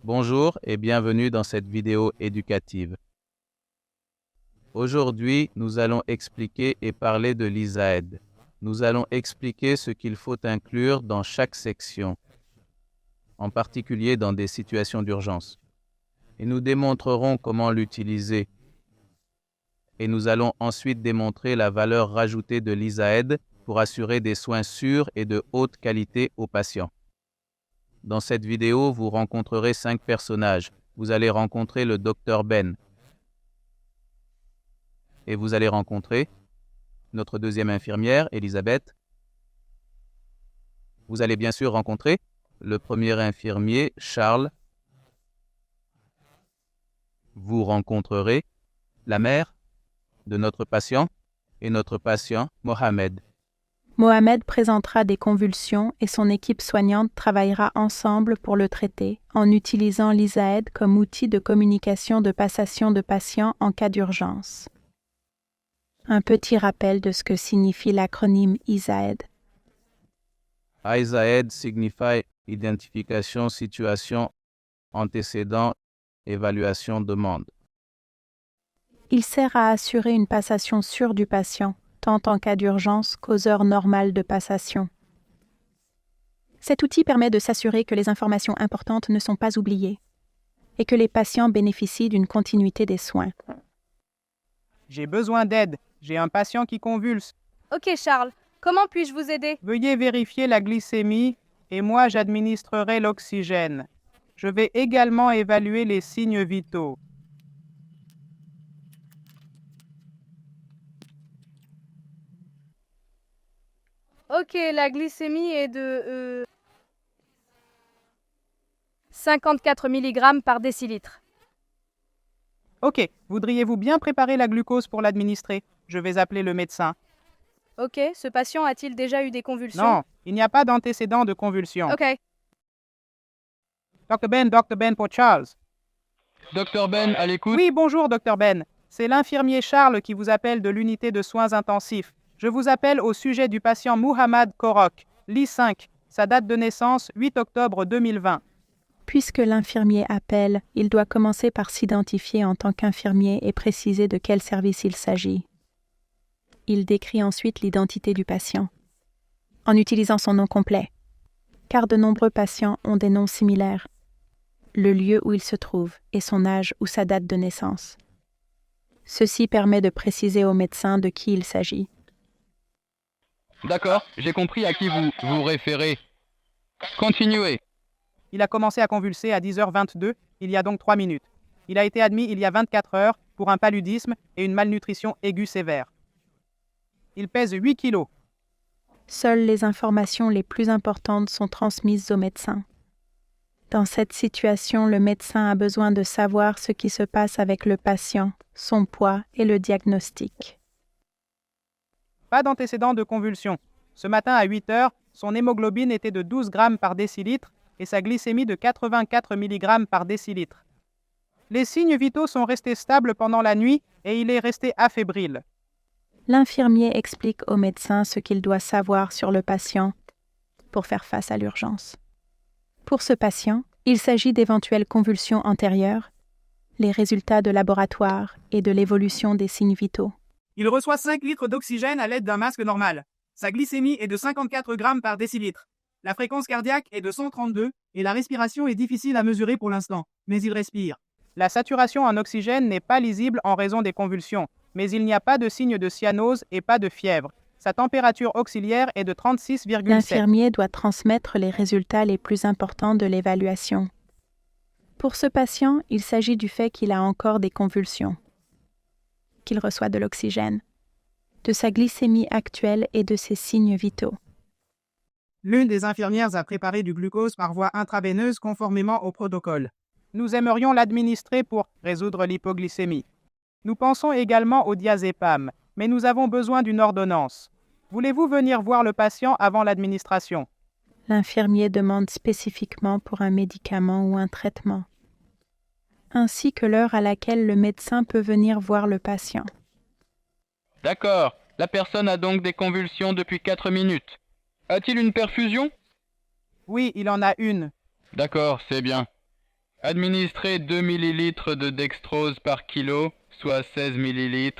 Bonjour et bienvenue dans cette vidéo éducative. Aujourd'hui, nous allons expliquer et parler de l'ISAED. Nous allons expliquer ce qu'il faut inclure dans chaque section, en particulier dans des situations d'urgence. Et nous démontrerons comment l'utiliser. Et nous allons ensuite démontrer la valeur rajoutée de l'ISAED pour assurer des soins sûrs et de haute qualité aux patients. Dans cette vidéo, vous rencontrerez 5 personnages. Vous allez rencontrer le Dr Ben. Et vous allez rencontrer notre deuxième infirmière, Elisabeth. Vous allez bien sûr rencontrer le premier infirmier, Charles. Vous rencontrerez la mère de notre patient et notre patient, Mohamed. Mohamed présentera des convulsions et son équipe soignante travaillera ensemble pour le traiter en utilisant l'ISAED comme outil de communication de passation de patients en cas d'urgence. Un petit rappel de ce que signifie l'acronyme ISAED. ISAED signifie identification, situation, antécédent, évaluation, demande. Il sert à assurer une passation sûre du patient, tant en cas d'urgence qu'aux heures normales de passation. Cet outil permet de s'assurer que les informations importantes ne sont pas oubliées et que les patients bénéficient d'une continuité des soins. J'ai besoin d'aide. J'ai un patient qui convulse. Ok Charles, comment puis-je vous aider? Veuillez vérifier la glycémie et moi j'administrerai l'oxygène. Je vais également évaluer les signes vitaux. Ok, la glycémie est de 54 mg par décilitre. Ok, voudriez-vous bien préparer la glucose pour l'administrer? Je vais appeler le médecin. Ok, ce patient a-t-il déjà eu des convulsions? Non, il n'y a pas d'antécédent de convulsion. Ok, Dr. Ben pour Charles. Docteur Ben, à l'écoute. Oui, bonjour Dr. Ben. C'est l'infirmier Charles qui vous appelle de l'unité de soins intensifs. Je vous appelle au sujet du patient Muhammad Korok, Li5. Sa date de naissance, 8 octobre 2020. Puisque l'infirmier appelle, il doit commencer par s'identifier en tant qu'infirmier et préciser de quel service il s'agit. Il décrit ensuite l'identité du patient, en utilisant son nom complet, car de nombreux patients ont des noms similaires, le lieu où il se trouve et son âge ou sa date de naissance. Ceci permet de préciser au médecin de qui il s'agit. D'accord, j'ai compris à qui vous vous référez. Continuez. Il a commencé à convulser à 10h22, il y a donc 3 minutes. Il a été admis il y a 24 heures pour un paludisme et une malnutrition aiguë sévère. Il pèse 8 kilos. Seules les informations les plus importantes sont transmises au médecin. Dans cette situation, le médecin a besoin de savoir ce qui se passe avec le patient, son poids et le diagnostic. Pas d'antécédent de convulsion. Ce matin à 8 heures, son hémoglobine était de 12 grammes par décilitre et sa glycémie de 84 mg par décilitre. Les signes vitaux sont restés stables pendant la nuit et il est resté affébrile. L'infirmier explique au médecin ce qu'il doit savoir sur le patient pour faire face à l'urgence. Pour ce patient, il s'agit d'éventuelles convulsions antérieures, les résultats de laboratoire et de l'évolution des signes vitaux. Il reçoit 5 litres d'oxygène à l'aide d'un masque normal. Sa glycémie est de 54 grammes par décilitre. La fréquence cardiaque est de 132 et la respiration est difficile à mesurer pour l'instant, mais il respire. La saturation en oxygène n'est pas lisible en raison des convulsions, mais il n'y a pas de signe de cyanose et pas de fièvre. Sa température auxiliaire est de 36,7. L'infirmier doit transmettre les résultats les plus importants de l'évaluation. Pour ce patient, il s'agit du fait qu'il a encore des convulsions, qu'il reçoit de l'oxygène, de sa glycémie actuelle et de ses signes vitaux. L'une des infirmières a préparé du glucose par voie intraveineuse conformément au protocole. Nous aimerions l'administrer pour résoudre l'hypoglycémie. Nous pensons également au diazépam, mais nous avons besoin d'une ordonnance. Voulez-vous venir voir le patient avant l'administration? L'infirmier demande spécifiquement pour un médicament ou un traitement, ainsi que l'heure à laquelle le médecin peut venir voir le patient. D'accord, la personne a donc des convulsions depuis 4 minutes. A-t-il une perfusion? Oui, il en a une. D'accord, c'est bien. Administrez 2 ml de dextrose par kilo, soit 16 ml.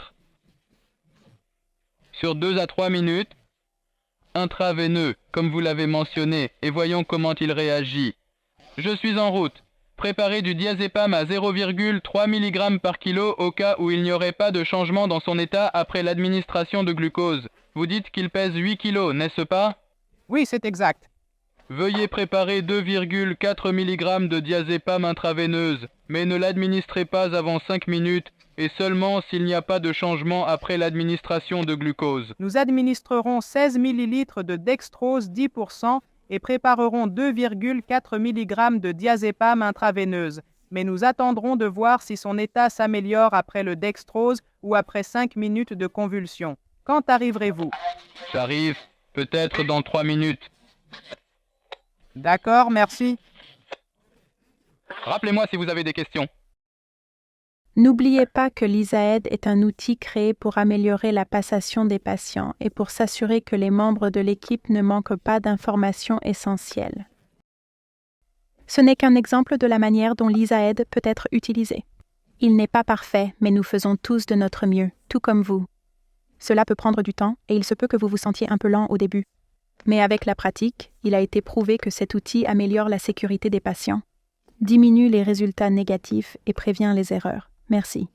Sur 2 à 3 minutes, intraveineux, comme vous l'avez mentionné, et voyons comment il réagit. Je suis en route. Préparez du diazépam à 0,3 mg par kilo au cas où il n'y aurait pas de changement dans son état après l'administration de glucose. Vous dites qu'il pèse 8 kg, n'est-ce pas? Oui, c'est exact. Veuillez préparer 2,4 mg de diazépam intraveineuse, mais ne l'administrez pas avant 5 minutes et seulement s'il n'y a pas de changement après l'administration de glucose. Nous administrerons 16 ml de dextrose 10% et préparerons 2,4 mg de diazépam intraveineuse, mais nous attendrons de voir si son état s'améliore après le dextrose ou après 5 minutes de convulsion. Quand arriverez-vous? J'arrive, peut-être dans 3 minutes. D'accord, merci. Rappelez-moi si vous avez des questions. N'oubliez pas que l'ISAID est un outil créé pour améliorer la passation des patients et pour s'assurer que les membres de l'équipe ne manquent pas d'informations essentielles. Ce n'est qu'un exemple de la manière dont l'ISAID peut être utilisé. Il n'est pas parfait, mais nous faisons tous de notre mieux, tout comme vous. Cela peut prendre du temps et il se peut que vous vous sentiez un peu lent au début. Mais avec la pratique, il a été prouvé que cet outil améliore la sécurité des patients, diminue les résultats négatifs et prévient les erreurs. Merci.